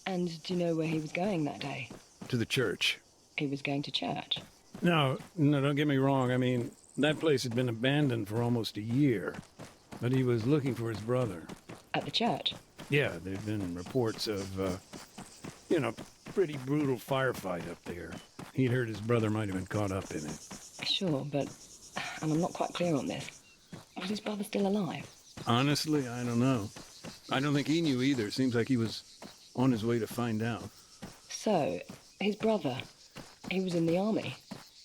And do you know where he was going that day? To the church. He was going to church. No, don't get me wrong. I mean, that place had been abandoned for almost a year. But he was looking for his brother. At the church? Yeah, there'd been reports of, pretty brutal firefight up there. He'd heard his brother might have been caught up in it. Sure, but... And I'm not quite clear on this. Was his brother still alive? Honestly, I don't know. I don't think he knew either. Seems like he was on his way to find out. So, his brother, he was in the army?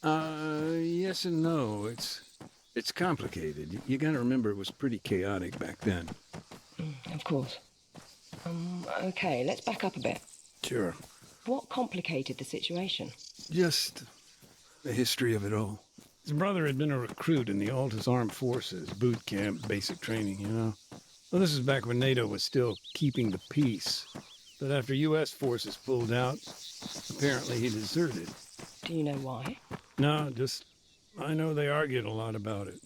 Yes and no. It's complicated. You gotta remember it was pretty chaotic back then. Of course. Okay, let's back up a bit. Sure. What complicated the situation? Just the history of it all. His brother had been a recruit in the Alta's Armed Forces, boot camp, basic training, you know. Well, this is back when NATO was still keeping the peace. But after U.S. forces pulled out, apparently he deserted. Do you know why? No, I know they argued a lot about it.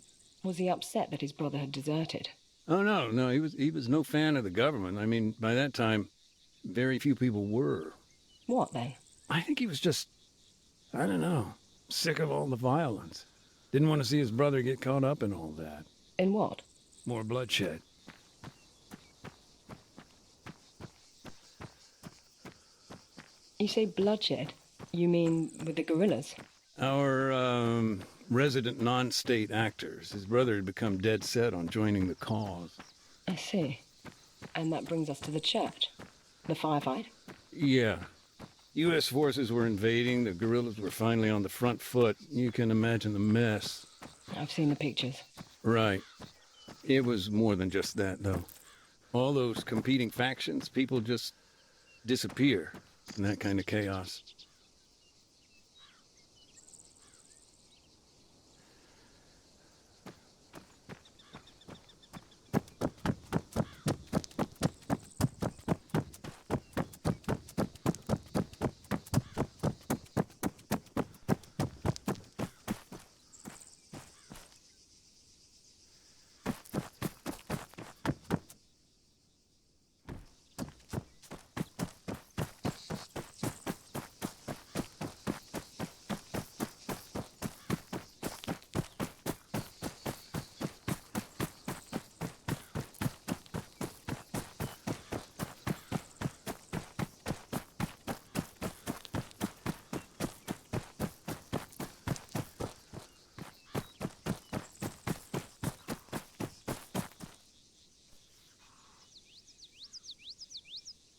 Was he upset that his brother had deserted? Oh, no, he was no fan of the government. I mean, by that time, very few people were. What, then? I think he was just, I don't know, sick of all the violence. Didn't want to see his brother get caught up in all that. In what? More bloodshed. You say bloodshed? You mean with the guerrillas? Our, resident non-state actors. His brother had become dead set on joining the cause. I see. And that brings us to the church. The firefight? Yeah. U.S. forces were invading, the guerrillas were finally on the front foot. You can imagine the mess. I've seen the pictures. Right. It was more than just that, though. All those competing factions, people just disappear in that kind of chaos.